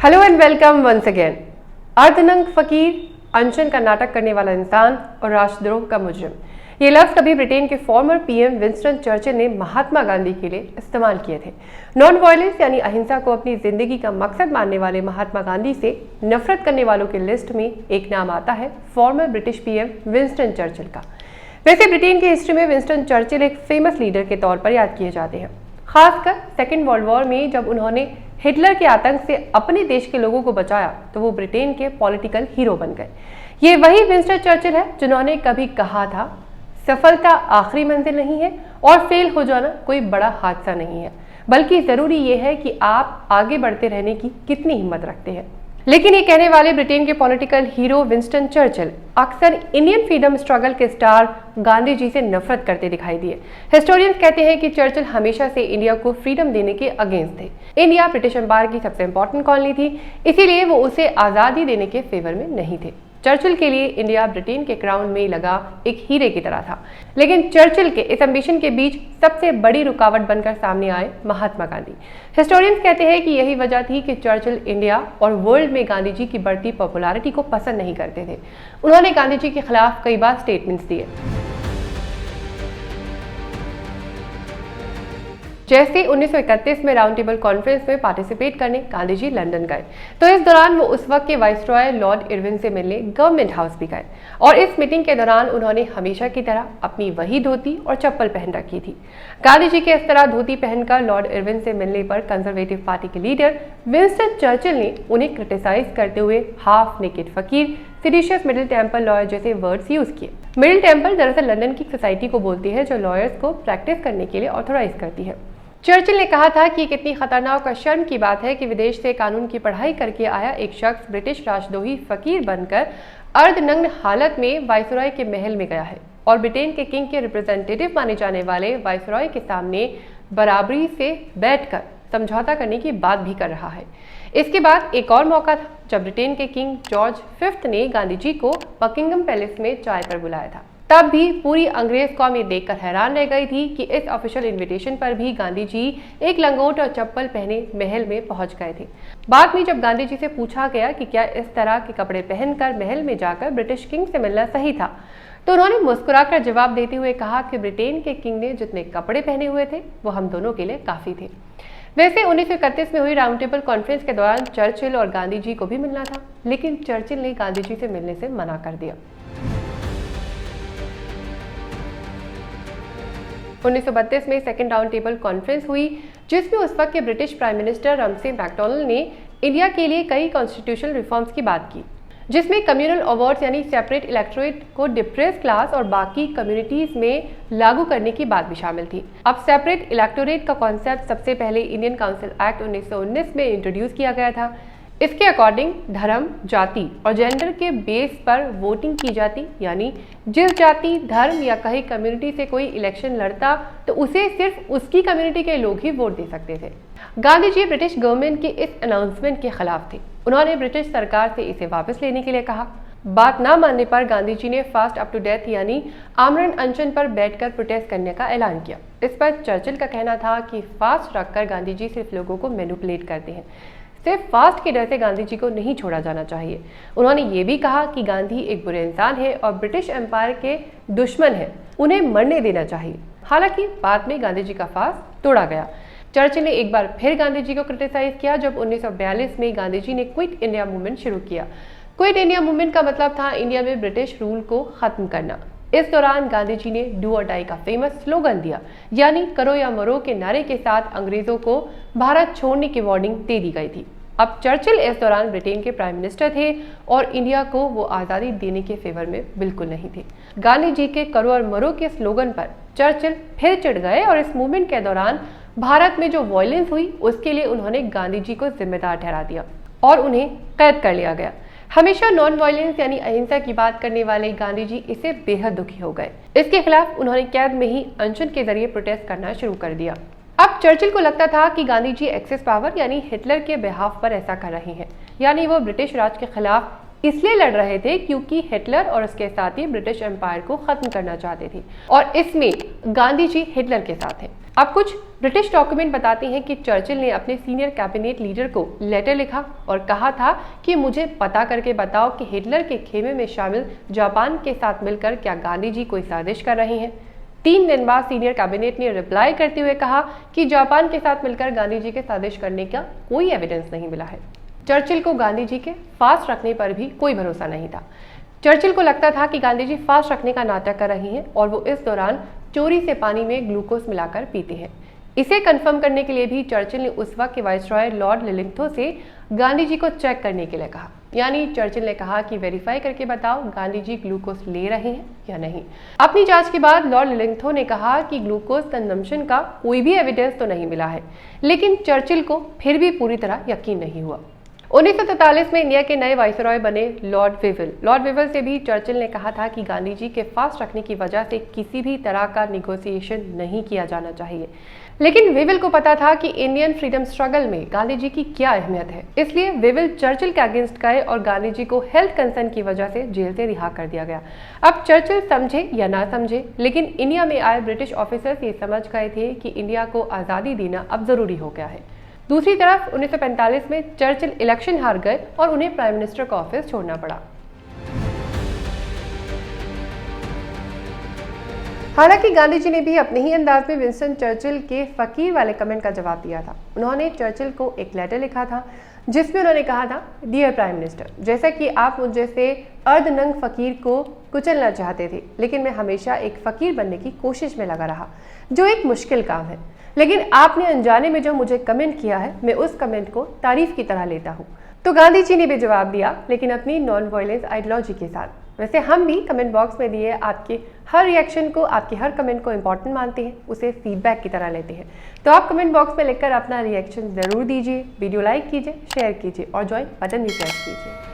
Hello and welcome once again. अर्धनंग फकीर, अनशन का नाटक करने वाला इंसान और राष्ट्रद्रोह का मुजरिम, ये लफ्ज कभी ब्रिटेन के फॉर्मर पीएम विंस्टन चर्चिल ने महात्मा गांधी के लिए इस्तेमाल किए थे। नॉन वायलेंस यानी अहिंसा को अपनी जिंदगी का मकसद मानने वाले महात्मा गांधी से नफरत करने वालों की लिस्ट में एक नाम आता है farmer British PM Winston Churchill का। वैसे ब्रिटेन की हिस्ट्री में विंस्टन चर्चिल एक फेमस लीडर के तौर पर याद किए जाते हैं, खासकर सेकेंड वर्ल्ड वॉर में जब उन्होंने हिटलर के आतंक से अपने देश के लोगों को बचाया तो वो ब्रिटेन के पॉलिटिकल हीरो बन गए। ये वही विंस्टन चर्चिल है जिन्होंने कभी कहा था, सफलता आखिरी मंजिल नहीं है और फेल हो जाना कोई बड़ा हादसा नहीं है, बल्कि जरूरी ये है कि आप आगे बढ़ते रहने की कितनी हिम्मत रखते हैं। लेकिन ये कहने वाले ब्रिटेन के पॉलिटिकल हीरो विंस्टन चर्चिल अक्सर इंडियन फ्रीडम स्ट्रगल के स्टार गांधी जी से नफरत करते दिखाई दिए। हिस्टोरियंस कहते हैं कि चर्चिल हमेशा से इंडिया को फ्रीडम देने के अगेंस्ट थे। इंडिया ब्रिटिश एम्पायर की सबसे इंपॉर्टेंट कॉलोनी थी, इसीलिए वो उसे आज़ादी देने के फेवर में नहीं थे। चर्चिल के लिए इंडिया ब्रिटेन के क्राउन में लगा एक हीरे की तरह था। लेकिन चर्चिल के इस एम्बिशन के बीच सबसे बड़ी रुकावट बनकर सामने आए महात्मा गांधी। हिस्टोरियंस कहते हैं कि यही वजह थी कि चर्चिल इंडिया और वर्ल्ड में गांधी जी की बढ़ती पॉपुलैरिटी को पसंद नहीं करते थे। उन्होंने गांधी जी के खिलाफ कई बार स्टेटमेंट्स दिए, जैसे 1931 में राउंड टेबल कॉन्फ्रेंस में पार्टिसिपेट करने गांधी जी लंदन गए, तो इस दौरान वो उस वक्त के वाइसरॉय लॉर्ड इरविन से मिलने गवर्नमेंट हाउस भी गए और इस मीटिंग के दौरान उन्होंने हमेशा की तरह अपनी वही धोती और चप्पल पहन रखी थी। गांधी जी के इस तरह धोती पहनकर लॉर्ड इरविन से मिलने पर कंजर्वेटिव पार्टी के लीडर विंस्टन चर्चिल ने उन्हें क्रिटिसाइज करते हुए हाफ नेकेड फकीर, सिडिशियस मिडिल टेम्पल लॉयर जैसे वर्ड्स यूज किए। मिडिल टेम्पल दरअसल लंदन की सोसाइटी को बोलती है जो लॉयर्स को प्रैक्टिस करने के लिए ऑथोराइज करती है। चर्चिल ने कहा था कि कितनी खतरनाक और शर्म की बात है कि विदेश से कानून की पढ़ाई करके आया एक शख्स ब्रिटिश राष्ट्रद्रोही फकीर बनकर अर्धनग्न हालत में वाइसरॉय के महल में गया है और ब्रिटेन के किंग के रिप्रेजेंटेटिव माने जाने वाले वाइसरॉय के सामने बराबरी से बैठकर समझौता करने की बात भी कर रहा है। इसके बाद एक और मौका था जब ब्रिटेन के किंग जॉर्ज V ने गांधी जी को बकिंगम पैलेस में चाय पर बुलाया था। तब भी पूरी अंग्रेज कौम ये देखकर हैरान रह गई थी कि इस ऑफिशियल इनविटेशन पर भी गांधी जी एक लंगोट और चप्पल पहने महल में पहुंच गए थे। बाद में जब गांधी जी से पूछा गया कि क्या इस तरह के कपड़े पहनकर महल में जाकर ब्रिटिश किंग से मिलना सही था, तो उन्होंने मुस्कुराकर जवाब देते हुए कहा कि ब्रिटेन के किंग ने जितने कपड़े पहने हुए थे वो हम दोनों के लिए काफी थे। वैसे 1931 में हुई राउंड टेबल कॉन्फ्रेंस के दौरान चर्चिल और गांधी जी को भी मिलना था, लेकिन चर्चिल ने गांधी जी से मिलने से मना कर दिया। 1932 में सेकेंड राउंड टेबल कॉन्फ्रेंस हुई, जिसमें उस वक्त के ब्रिटिश प्राइम मिनिस्टर रमसे मैकडॉनल्ड ने इंडिया के लिए कई कॉन्स्टिट्यूशनल रिफॉर्म्स की बात की, जिसमें कम्युनल अवार्ड्स यानी सेपरेट इलेक्टोरेट को डिप्रेस क्लास और बाकी कम्युनिटीज में लागू करने की बात भी शामिल थी। अब सेपरेट इलेक्टोरेट का कॉन्सेप्ट सबसे पहले इंडियन काउंसिल एक्ट 1919 में इंट्रोड्यूस किया गया था। इसके अकॉर्डिंग धर्म, जाति और जेंडर के बेस पर वोटिंग की जाती, यानी जिस जाति, धर्म या कहीं कम्युनिटी से कोई इलेक्शन लड़ता तो उसे सिर्फ उसकी कम्युनिटी के लोग ही वोट दे सकते थे। गांधी जी ब्रिटिश गवर्नमेंट के इस अनाउंसमेंट के खिलाफ थे। उन्होंने ब्रिटिश सरकार से इसे वापस लेने के लिए कहा। बात ना मानने पर गांधी जी ने फास्ट अप टू डेथ यानी आमरण अनशन पर बैठकर प्रोटेस्ट करने का ऐलान किया। इस पर चर्चिल का कहना था कि फास्ट रखकर गांधी जी सिर्फ लोगों को मैनिपुलेट करते हैं, सिर्फ फास्ट के डर से गांधी जी को नहीं छोड़ा जाना चाहिए। उन्होंने ये भी कहा कि गांधी एक बुरे इंसान है और ब्रिटिश एम्पायर के दुश्मन है, उन्हें मरने देना चाहिए। हालांकि बाद में गांधी जी का फास्ट तोड़ा गया। चर्चिल ने एक बार फिर गांधी जी को क्रिटिसाइज किया जब 1942 में गांधी जी ने क्विट इंडिया मूवमेंट शुरू किया। क्विट इंडिया मूवमेंट का मतलब था इंडिया में ब्रिटिश रूल को खत्म करना। इस दौरान गांधी जी ने डू और डाई का फेमस स्लोगन दिया, यानी करो या मरो के नारे के साथ अंग्रेजों को भारत छोड़ने की वार्निंग दे दी गई थी। अब चर्चिल इस दौरान ब्रिटेन के प्राइम मिनिस्टर थे और इंडिया को वो आज़ादी देने के फेवर में बिल्कुल नहीं थे। गांधी जी के करो और मरो के स्लोगन पर चर्चिल फिर चिढ़ गए और इस मूवमेंट के दौरान भारत में जो वायलेंस हुई उसके लिए उन्होंने गांधी जी को जिम्मेदार ठहरा दिया और उन्हें कैद कर लिया गया। हमेशा नॉन वायलेंस यानी अहिंसा की बात करने वाले गांधी जी इससे बेहद दुखी हो गए। इसके खिलाफ उन्होंने कैद में ही अनशन के जरिए प्रोटेस्ट करना शुरू कर दिया। अब चर्चिल को लगता था कि गांधी जी एक्सेस पावर यानी हिटलर के बिहाफ पर ऐसा कर रहे हैं, यानी वो ब्रिटिश राज के खिलाफ इसलिए लड़ रहे थे क्योंकि हिटलर और उसके साथी ब्रिटिश एम्पायर को खत्म करना चाहते थे और इसमें गांधी जी हिटलर के साथ हैं। अब कुछ ब्रिटिश डॉक्यूमेंट बताते हैं कि चर्चिल ने अपने सीनियर कैबिनेट लीडर को लेटर लिखा और कहा था कि मुझे पता करके बताओ कि हिटलर के खेमे में शामिल जापान के साथ मिलकर क्या गांधी जी कोई साजिश कर रहे हैं। 3 दिन बाद सीनियर कैबिनेट ने रिप्लाई करते हुए कहा कि जापान के साथ मिलकर गांधी जी के साजिश करने का कोई एविडेंस नहीं मिला है। चर्चिल को गांधी जी के फास्ट रखने पर भी कोई भरोसा नहीं था। चर्चिल को लगता था कि गांधी जी फास्ट रखने का नाटक कर रही हैं और वो इस दौरान चोरी से पानी में ग्लूकोज मिलाकर पीते हैं। इसे कंफर्म करने के लिए भी चर्चिल ने उस वक्त के वाइसरॉय लॉर्ड लिलिंगथो से गांधी जी को चेक करने के लिए कहा। यानी चर्चिल ने कहा कि वेरीफाई करके बताओ गांधी जी ग्लूकोज ले रहे हैं या नहीं। अपनी जांच के बाद लॉर्ड लिलिंगथो ने कहा कि ग्लूकोज कंजम्पशन का कोई भी एविडेंस तो नहीं मिला है, लेकिन चर्चिल को फिर भी पूरी तरह यकीन नहीं हुआ। 1943 में इंडिया के नए वाइसरॉय बने लॉर्ड विवल। लॉर्ड विवल से भी चर्चिल ने कहा था कि गांधी जी के फास्ट रखने की वजह से किसी भी तरह का निगोशिएशन नहीं किया जाना चाहिए, लेकिन विवल को पता था कि इंडियन फ्रीडम स्ट्रगल में गांधी जी की क्या अहमियत है। इसलिए विवल चर्चिल के अगेंस्ट गए और गांधी जी को हेल्थ कंसर्न की वजह से जेल से रिहा कर दिया गया। अब चर्चिल समझे या ना समझे, लेकिन इंडिया में आए ब्रिटिश ऑफिसर्स ये समझ गए थे कि इंडिया को आज़ादी देना अब जरूरी हो गया है। दूसरी तरफ 1945 में चर्चिल इलेक्शन हार गए और उन्हें प्राइम मिनिस्टर का ऑफिस छोड़ना पड़ा। हालांकि गांधी जी ने भी अपने ही अंदाज में विंस्टन चर्चिल के फकीर वाले कमेंट का जवाब दिया था। उन्होंने चर्चिल को एक लेटर लिखा था जिसमें उन्होंने कहा था, डियर प्राइम मिनिस्टर, जैसा कि आप मुझ जैसे अर्धनंग फकीर को कुचलना चाहते थे, लेकिन मैं हमेशा एक फकीर बनने की कोशिश में लगा रहा, जो एक मुश्किल काम है। लेकिन आपने अनजाने में जो मुझे कमेंट किया है, मैं उस कमेंट को तारीफ की तरह लेता हूँ। तो गांधी जी ने भी जवाब दिया, लेकिन अपनी नॉन वायलेंस आइडियोलॉजी के साथ। वैसे हम भी कमेंट बॉक्स में दिए आपके हर रिएक्शन को, आपके हर कमेंट को इंपॉर्टेंट मानते हैं, उसे फीडबैक की तरह लेते हैं। तो आप कमेंट बॉक्स में लिखकर अपना रिएक्शन जरूर दीजिए, वीडियो लाइक कीजिए, शेयर कीजिए और ज्वाइन बटन भी प्रेस कीजिए।